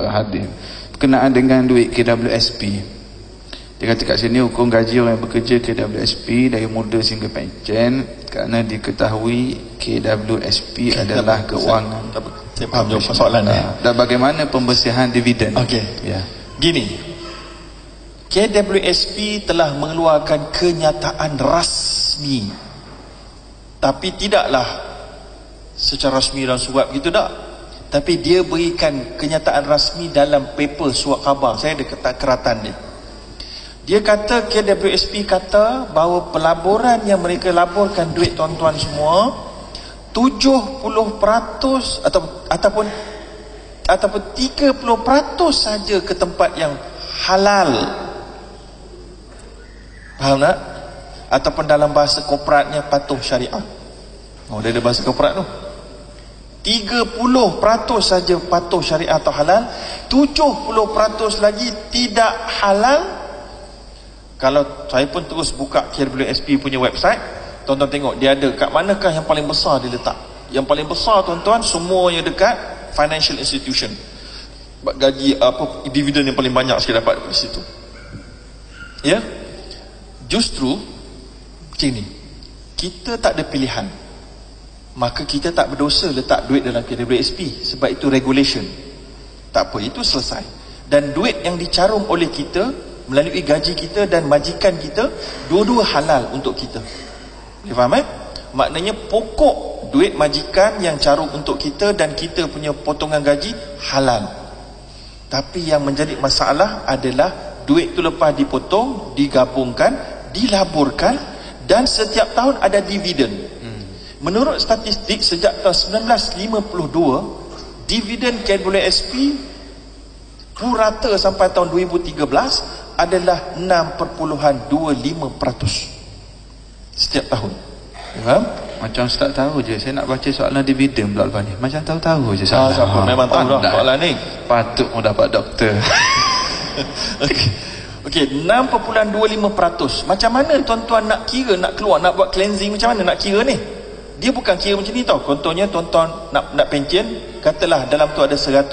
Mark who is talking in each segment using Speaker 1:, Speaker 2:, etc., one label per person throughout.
Speaker 1: hadis berkenaan dengan duit KWSP. Dia kata kat sini hukum gaji orang yang bekerja KWSP dari muda sehingga pencen, kerana diketahui KWSP adalah keuangan.
Speaker 2: Saya faham jawab soalan ni.
Speaker 1: Dan bagaimana pembersihan dividen?
Speaker 2: Okey.
Speaker 1: Ya.
Speaker 2: Gini, KWSP telah mengeluarkan kenyataan rasmi, tapi tidaklah secara rasmi dalam surat begitu tak, tapi dia berikan kenyataan rasmi dalam paper surat khabar. Saya ada keratan dia. Dia kata, KWSP kata bahawa pelaburan yang mereka laburkan duit tuan-tuan semua 70% ataupun 30% saja ke tempat yang halal. Faham tak? Ataupun dalam bahasa korporatnya patuh syariah. Oh, dia ada bahasa korporat tu. 30% saja patuh syariah atau halal, 70% lagi tidak halal. Kalau saya pun terus buka KWSP punya website, tuan-tuan tengok dia ada kat manakah yang paling besar dia letak. Yang paling besar tuan-tuan semuanya dekat financial institution. Gaji apa, dividen yang paling banyak sekali dapat di situ. Ya. Justru macam ni, kita tak ada pilihan, maka kita tak berdosa letak duit dalam KWSP, sebab itu regulation. Tak apa, itu selesai. Dan duit yang dicarum oleh kita melalui gaji kita dan majikan kita, dua-dua halal untuk kita. Boleh faham Maknanya pokok duit majikan yang carum untuk kita dan kita punya potongan gaji halal. Tapi yang menjadi masalah adalah duit tu lepas dipotong, digabungkan, dilaburkan, dan setiap tahun ada dividen. Menurut statistik sejak tahun 1952, dividen KWSP purata sampai tahun 2013 adalah 6.25% setiap tahun. Faham?
Speaker 1: Macam Ustaz tahu je. Saya nak baca soalan dividen pula lepas ni. Macam tahu je soalan.
Speaker 2: Siapa? Memang tahu dah soalan ni.
Speaker 1: Patut mau dapat doktor.
Speaker 2: Okey, 6.25%. Macam mana tuan-tuan nak kira, nak keluar, nak buat cleansing, macam mana nak kira ni? Dia bukan kira macam ni tau. Contohnya tuan-tuan nak pencen, katalah dalam tu ada 100,000.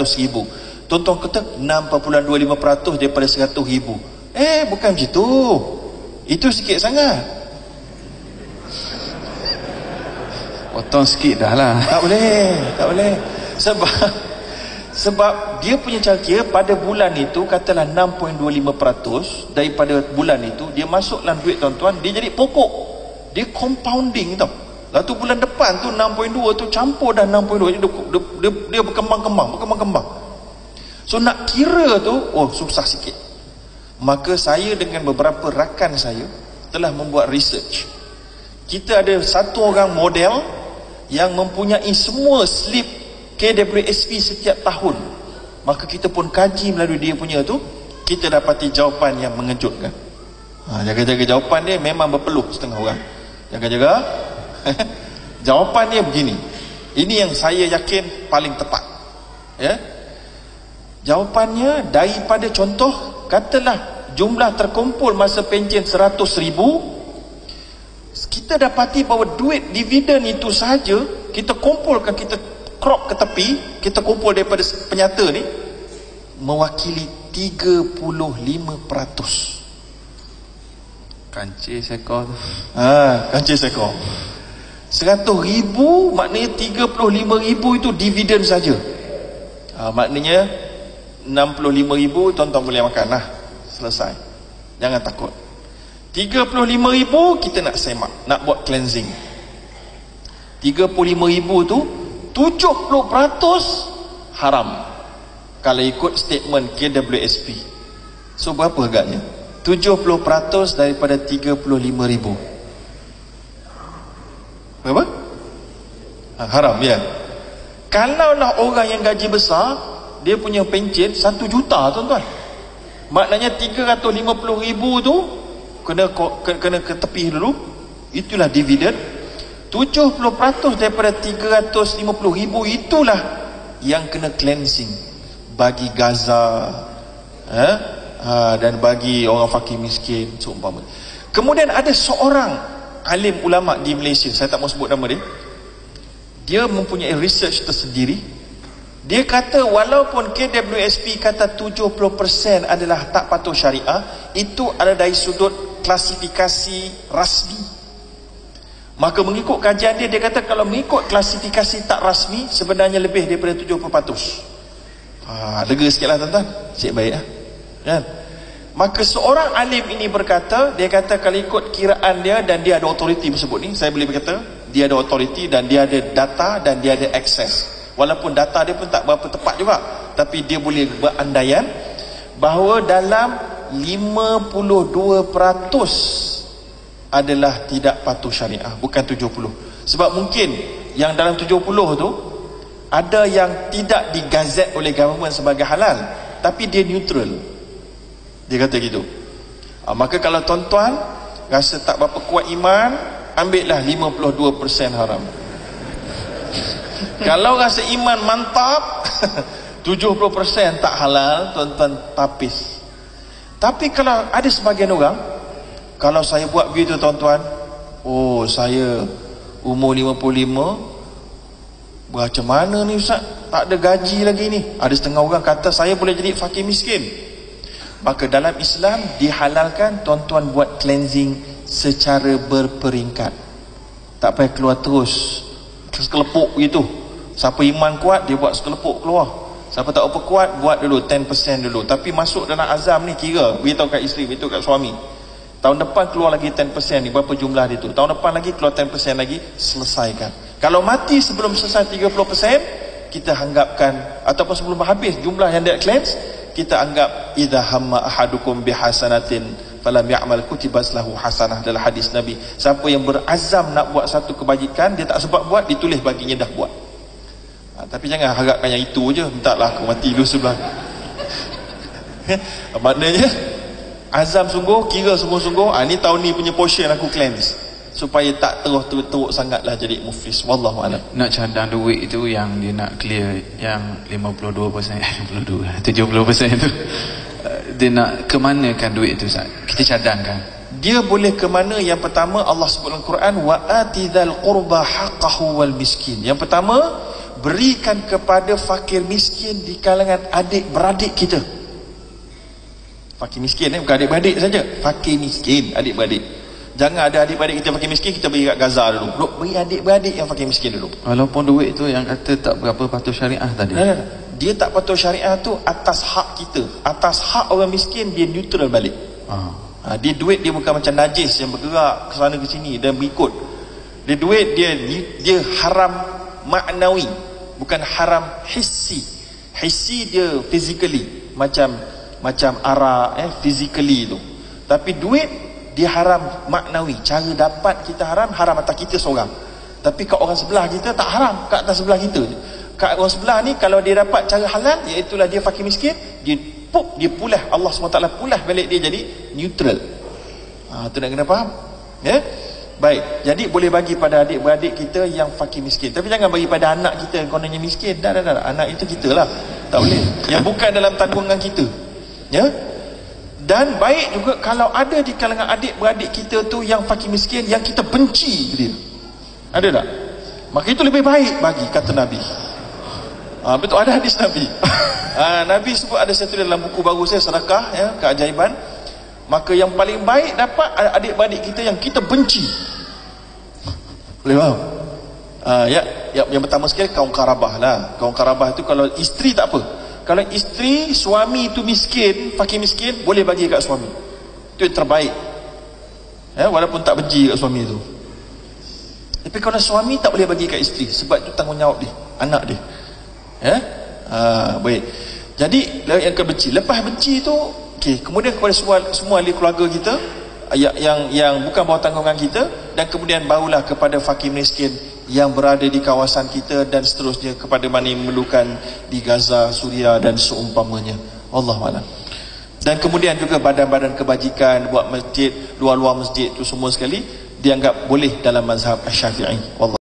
Speaker 2: Tuan-tuan kata 6.25% daripada 100,000. Bukan macam tu. Itu sikit sangat.
Speaker 1: Potong sikit dah lah.
Speaker 2: Tak boleh. Sebab dia punya cara kira pada bulan itu, katalah 6.25% daripada bulan itu, dia masuk dalam duit tuan-tuan, dia jadi pokok. Dia compounding tau. Lalu tu bulan depan tu 6.2 tu campur dah 6.2, dia berkembang. So nak kira tu, susah sikit. Maka saya dengan beberapa rakan saya telah membuat research. Kita ada satu orang model yang mempunyai semua slip KWSP setiap tahun. Maka kita pun kaji melalui dia punya tu, kita dapati jawapan yang mengejutkan. Jaga-jaga jawapan dia memang berpeluh setengah orang. Jaga-jaga. Jawapan dia begini. Ini yang saya yakin paling tepat. Ya. Jawapannya daripada contoh, katalah jumlah terkumpul masa pencen 100,000, kita dapati bahawa duit dividen itu saja kita kumpulkan, kita crop ke tepi, kita kumpul daripada penyata ni, mewakili 35%.
Speaker 1: Kancil sekor tu.
Speaker 2: Kancil sekor. 100,000 maknanya 35,000 itu dividen saja. Maknanya 65,000 tuan-tuan boleh makan lah. Selesai. Jangan takut. 35,000 kita nak semak, nak buat cleansing. 35,000 tu 70% haram kalau ikut statement KWSP. So berapa agaknya? 70% daripada 35,000. Berapa? Haram, ya. Kalaulah orang yang gaji besar, dia punya pencen 1 juta tuan-tuan, maknanya 350,000 tu kena ke tepi dulu. Itulah dividen. 70% daripada 350,000 itulah yang kena cleansing bagi Gaza, dan bagi orang fakir miskin seumpama. Kemudian ada seorang alim ulama di Malaysia, saya tak mau sebut nama dia. Dia mempunyai research tersendiri. Dia kata walaupun KWSP kata 70% adalah tak patuh syariah, itu adalah dari sudut klasifikasi rasmi. Maka mengikut kajian dia, dia kata kalau mengikut klasifikasi tak rasmi, sebenarnya lebih daripada 70%. Lega sikit lah tuan-tuan. Cik baik lah kan? Maka seorang alim ini berkata, dia kata kalau ikut kiraan dia, dan dia ada autoriti tersebut ni, saya boleh berkata dia ada autoriti dan dia ada data dan dia ada akses. Walaupun data dia pun tak berapa tepat juga, tapi dia boleh berandaian bahawa dalam 52% adalah tidak patuh syariah, bukan 70. Sebab mungkin yang dalam 70 tu ada yang tidak digazet oleh government sebagai halal, tapi dia neutral. Dia kata gitu. Maka kalau tuan-tuan rasa tak berapa kuat iman, ambillah 52% haram. Kalau rasa iman mantap 70% tak halal, tuan-tuan tapis. Tapi kalau ada sebagian orang, kalau saya buat begitu tuan-tuan, oh saya umur 55, macam mana ni Ustaz, tak ada gaji lagi ni. Ada setengah orang kata saya boleh jadi fakir miskin. Maka dalam Islam dihalalkan tuan-tuan buat cleansing secara berperingkat. Tak payah keluar terus sekelepuk gitu. Siapa iman kuat, dia buat sekelepuk keluar. Siapa tak apa kuat, buat dulu 10% dulu. Tapi masuk dalam azam ni, kira beritahu kat isteri, beritahu kat suami, tahun depan keluar lagi 10% ni, berapa jumlah dia tu, tahun depan lagi keluar 10% lagi, selesaikan. Kalau mati sebelum selesai 30%, kita anggapkan, ataupun sebelum habis jumlah yang dia cleanse, kita anggap idza hamma ahadukum bihasanatin falam ya'mal kutibas lahu hasanah. Dalam hadis Nabi, siapa yang berazam nak buat satu kebajikan, dia tak sempat buat, ditulis baginya dah buat. Tapi jangan harapkan yang itu je, mintalah aku mati dulu sebelah. Maknanya azam sungguh, kira sungguh-sungguh, ni tahun ni punya portion aku cleanse, supaya tak teruk sangatlah jadi muflis. Wallahu a'lam.
Speaker 1: Nak cadang duit itu yang dia nak clear, yang 52%, 70% itu, dia nak kemanakan duit itu Ustaz? Kita cadangkan.
Speaker 2: Dia boleh ke mana? Yang pertama, Allah sebut dalam Quran, wa atidhal qurba haqqahu wal miskin. Yang pertama, berikan kepada fakir miskin di kalangan adik-beradik kita. Fakir miskin bukan adik-beradik saja, fakir miskin, adik-beradik. Jangan ada adik-beradik kita fakir miskin, kita beri kat Gaza dulu. Duk beri adik-beradik yang fakir miskin dulu.
Speaker 1: Walaupun duit itu yang kata tak berapa patuh syariah tadi.
Speaker 2: Dia tak patuh syariah tu atas hak kita. Atas hak orang miskin, dia neutral balik. Dia duit dia bukan macam najis yang bergerak ke sana ke sini dan berikut. Dia duit dia haram maknawi, bukan haram hissi. Hissi dia physically, macam arak physically tu. Tapi duit dia haram maknawi. Cara dapat kita haram atas kita seorang. Tapi kat orang sebelah kita tak haram, kat atas sebelah kita. Kat orang sebelah ni kalau dia dapat cara halal, iaitulah dia fakir miskin, dia pulah, Allah SWT pulah balik dia jadi neutral. Tu nak kena faham. Ya? Baik, jadi boleh bagi pada adik-beradik kita yang fakir miskin. Tapi jangan bagi pada anak kita kononnya miskin. Dah. Anak itu kita lah. Tak boleh. Yang bukan dalam tanggungan kita. Ya? Dan baik juga kalau ada di kalangan adik-beradik kita tu yang fakir miskin, yang kita benci dia. Ada tak? Maka itu lebih baik bagi, kata Nabi. Betul, ada hadis Nabi. Nabi sebut, ada satu dalam buku baru saya, Sedekah, ya, Keajaiban. Maka yang paling baik dapat adik-beradik kita yang kita benci. Boleh faham? Yang pertama sekali kaum karabah lah. Kaum karabah itu kalau isteri tak apa. Kalau isteri, suami itu miskin, fakir miskin, boleh bagi kat suami. Itu yang terbaik. Ya, walaupun tak benci kat suami itu. Tapi kalau suami tak boleh bagi kat isteri, sebab itu tanggungjawab dia, anak dia. Ya? Baik. Jadi yang kebenci, lepas benci itu, kemudian kepada semua ahli keluarga kita yang bukan bawah tanggungan kita, dan kemudian barulah kepada fakir miskin yang berada di kawasan kita, dan seterusnya kepada mana yang memerlukan di Gaza, Suria dan seumpamanya. Wallahu a'lam. Dan kemudian juga badan-badan kebajikan, buat masjid, luar-luar masjid itu semua sekali dianggap boleh dalam mazhab Syafi'i. Wallahu